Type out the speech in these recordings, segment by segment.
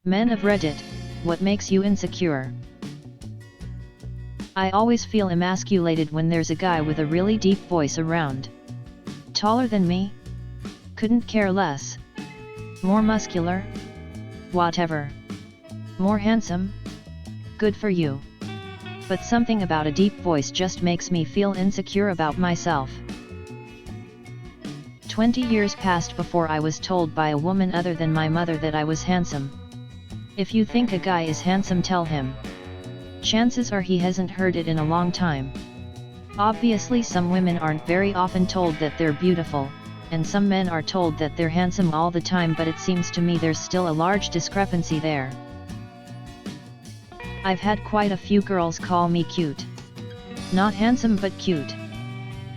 Men of Reddit, what makes you insecure? I always feel emasculated when there's a guy with a really deep voice around. Taller than me? Couldn't care less. More muscular? Whatever. More handsome? Good for you. But something about a deep voice just makes me feel insecure about myself. 20 years passed before I was told by a woman other than my mother that I was handsome. If you think a guy is handsome, tell him. Chances are he hasn't heard it in a long time. Obviously, some women aren't very often told that they're beautiful, and some men are told that they're handsome all the time, but it seems to me there's still a large discrepancy there. I've had quite a few girls call me cute. Not handsome but cute.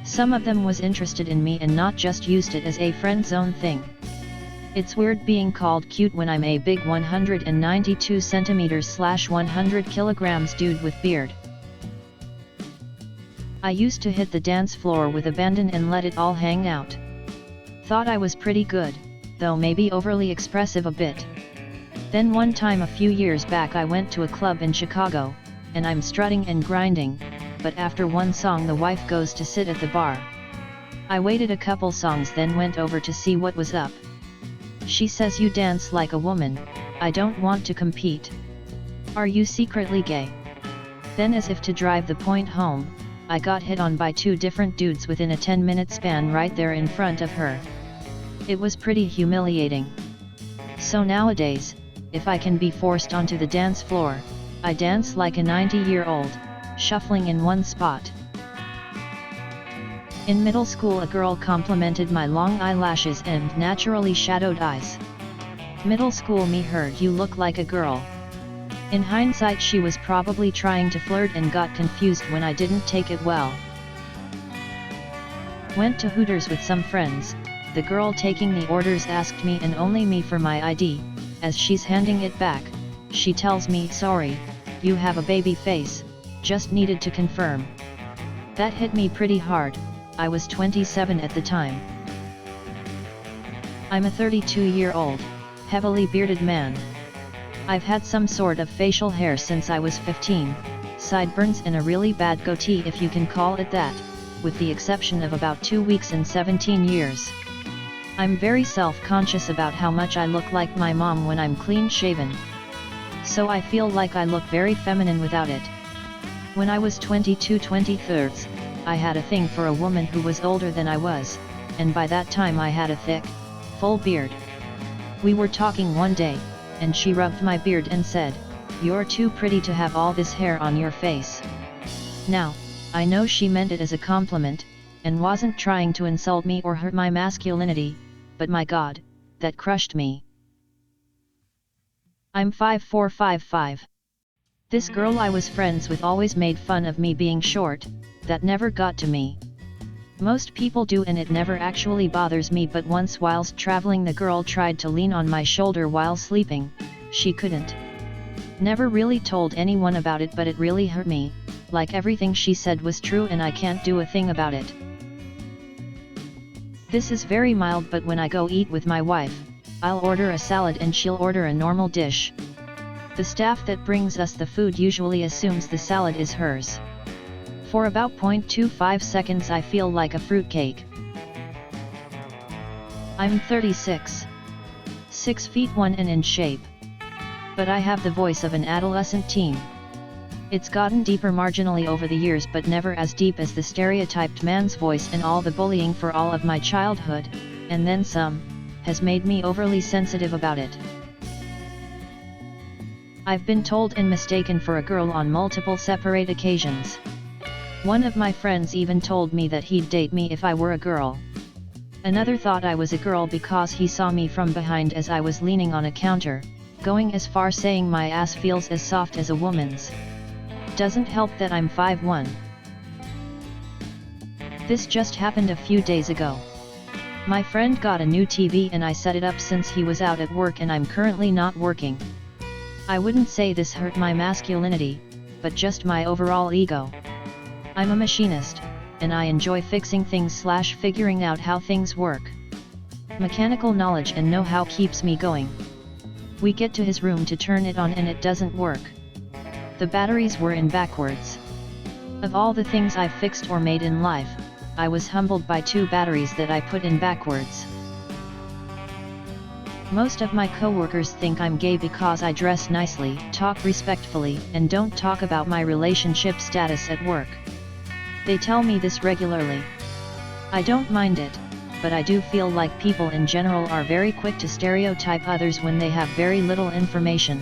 Some of them was interested in me and not just used it as a friend zone thing. It's weird being called cute when I'm a big 192 centimeters / 100 kilograms dude with beard. I used to hit the dance floor with abandon and let it all hang out. Thought I was pretty good, though maybe overly expressive a bit. Then one time a few years back I went to a club in Chicago, and I'm strutting and grinding, but after one song the wife goes to sit at the bar. I waited a couple songs, then went over to see what was up. She says, "You dance like a woman, I don't want to compete. Are you secretly gay?" Then, as if to drive the point home, I got hit on by 2 different dudes within a 10-minute span right there in front of her. It was pretty humiliating. So nowadays, if I can be forced onto the dance floor, I dance like a 90-year-old, shuffling in one spot. In middle school, a girl complimented my long eyelashes and naturally shadowed eyes. Middle school me heard, "You look like a girl." In hindsight, she was probably trying to flirt and got confused when I didn't take it well. Went to Hooters with some friends. The girl taking the orders asked me and only me for my ID. As she's handing it back, she tells me, "Sorry, you have a baby face, just needed to confirm." That hit me pretty hard. I was 27 at the time. I'm a 32-year-old, heavily bearded man. I've had some sort of facial hair since I was 15, sideburns and a really bad goatee, if you can call it that, with the exception of about 2 weeks in 17 years. I'm very self-conscious about how much I look like my mom when I'm clean-shaven. So I feel like I look very feminine without it. When I was 22-23, I had a thing for a woman who was older than I was, and by that time I had a thick, full beard. We were talking one day, and she rubbed my beard and said, "You're too pretty to have all this hair on your face." Now, I know she meant it as a compliment, and wasn't trying to insult me or hurt my masculinity, but my God, that crushed me. I'm 5'4", 5'5". This girl I was friends with always made fun of me being short. That never got to me. Most people do, and it never actually bothers me, but once whilst traveling the girl tried to lean on my shoulder while sleeping. She couldn't. Never really told anyone about it, but it really hurt me, like everything she said was true and I can't do a thing about it. This is very mild, but when I go eat with my wife, I'll order a salad and she'll order a normal dish. The staff that brings us the food usually assumes the salad is hers. For about 0.25 seconds I feel like a fruitcake. I'm 36. 6 feet 1 and in shape. But I have the voice of an adolescent teen. It's gotten deeper marginally over the years, but never as deep as the stereotyped man's voice, and all the bullying for all of my childhood, and then some, has made me overly sensitive about it. I've been told and mistaken for a girl on multiple separate occasions. One of my friends even told me that he'd date me if I were a girl. Another thought I was a girl because he saw me from behind as I was leaning on a counter, going as far saying my ass feels as soft as a woman's. Doesn't help that I'm 5'1". This just happened a few days ago. My friend got a new TV and I set it up since he was out at work and I'm currently not working. I wouldn't say this hurt my masculinity, but just my overall ego. I'm a machinist, and I enjoy fixing things / figuring out how things work. Mechanical knowledge and know-how keeps me going. We get to his room to turn it on and it doesn't work. The batteries were in backwards. Of all the things I've fixed or made in life, I was humbled by 2 batteries that I put in backwards. Most of my coworkers think I'm gay because I dress nicely, talk respectfully, and don't talk about my relationship status at work. They tell me this regularly. I don't mind it, but I do feel like people in general are very quick to stereotype others when they have very little information.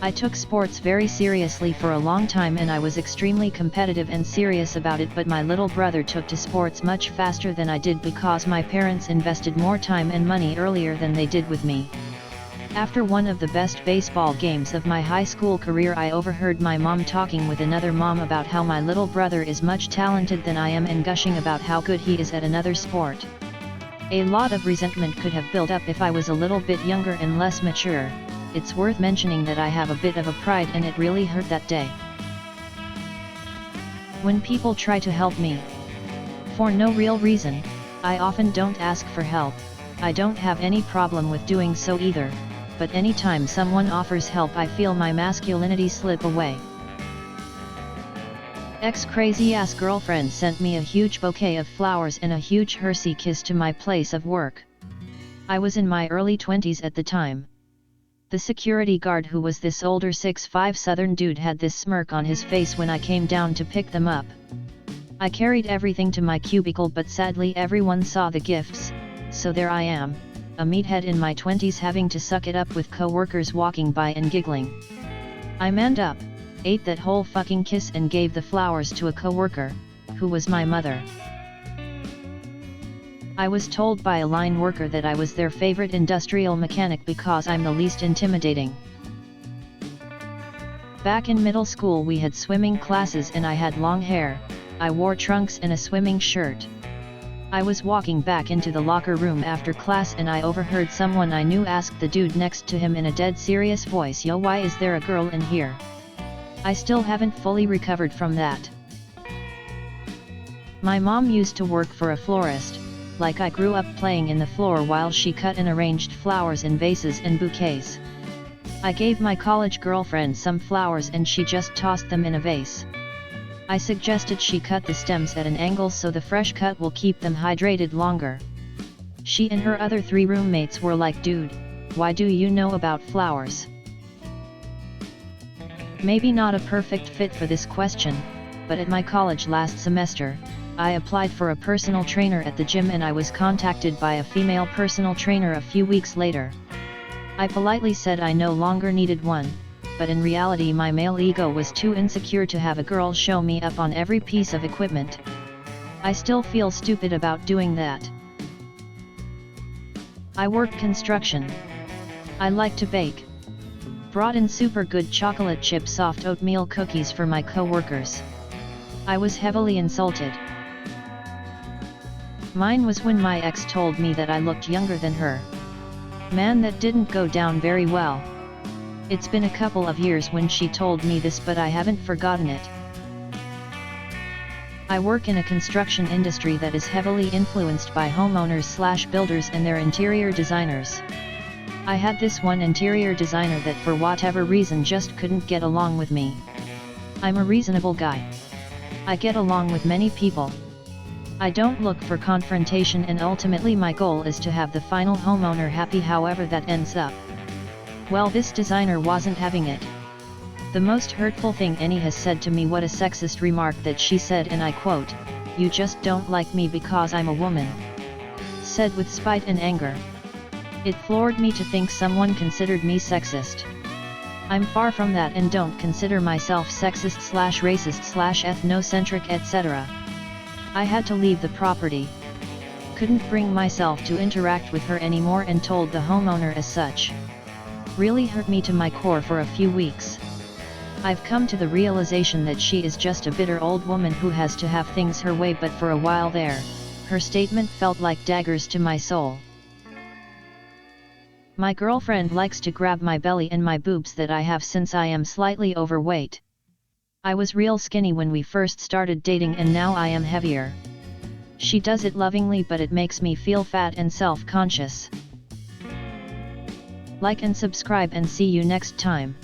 I took sports very seriously for a long time and I was extremely competitive and serious about it, but my little brother took to sports much faster than I did because my parents invested more time and money earlier than they did with me. After one of the best baseball games of my high school career, I overheard my mom talking with another mom about how my little brother is much talented than I am and gushing about how good he is at another sport. A lot of resentment could have built up if I was a little bit younger and less mature. It's worth mentioning that I have a bit of a pride and it really hurt that day. When people try to help me, for no real reason, I often don't ask for help. I don't have any problem with doing so either, but anytime someone offers help I feel my masculinity slip away. Crazy-ass girlfriend sent me a huge bouquet of flowers and a huge Hershey kiss to my place of work. I was in my early 20s at the time. The security guard, who was this older 6'5" southern dude, had this smirk on his face when I came down to pick them up. I carried everything to my cubicle, but sadly everyone saw the gifts, so there I am, a meathead in my 20s having to suck it up with co-workers walking by and giggling. I manned up, ate that whole fucking kiss and gave the flowers to a co-worker, who was my mother. I was told by a line worker that I was their favorite industrial mechanic because I'm the least intimidating. Back in middle school we had swimming classes and I had long hair. I wore trunks and a swimming shirt. I was walking back into the locker room after class and I overheard someone I knew ask the dude next to him in a dead serious voice, "Yo, why is there a girl in here?" I still haven't fully recovered from that. My mom used to work for a florist. Like I grew up playing in the floor while she cut and arranged flowers in vases and bouquets. I gave my college girlfriend some flowers and she just tossed them in a vase. I suggested she cut the stems at an angle so the fresh cut will keep them hydrated longer. She and her other 3 roommates were like, "Dude, why do you know about flowers?" Maybe not a perfect fit for this question, but at my college last semester, I applied for a personal trainer at the gym and I was contacted by a female personal trainer a few weeks later. I politely said I no longer needed one, but in reality my male ego was too insecure to have a girl show me up on every piece of equipment. I still feel stupid about doing that. I work construction. I like to bake. Brought in super good chocolate chip soft oatmeal cookies for my co-workers. I was heavily insulted. Mine was when my ex told me that I looked younger than her. Man, that didn't go down very well. It's been a couple of years when she told me this, but I haven't forgotten it. I work in a construction industry that is heavily influenced by homeowners/builders and their interior designers. I had this one interior designer that for whatever reason just couldn't get along with me. I'm a reasonable guy. I get along with many people. I don't look for confrontation and ultimately my goal is to have the final homeowner happy however that ends up. Well, this designer wasn't having it. The most hurtful thing Annie has said to me, what a sexist remark that she said, and I quote, "You just don't like me because I'm a woman," said with spite and anger. It floored me to think someone considered me sexist. I'm far from that and don't consider myself sexist/racist/ethnocentric etc. I had to leave the property. Couldn't bring myself to interact with her anymore and told the homeowner as such. Really hurt me to my core for a few weeks. I've come to the realization that she is just a bitter old woman who has to have things her way, but for a while there, her statement felt like daggers to my soul. My girlfriend likes to grab my belly and my boobs that I have since I am slightly overweight. I was real skinny when we first started dating and now I am heavier. She does it lovingly, but it makes me feel fat and self-conscious. Like and subscribe and see you next time.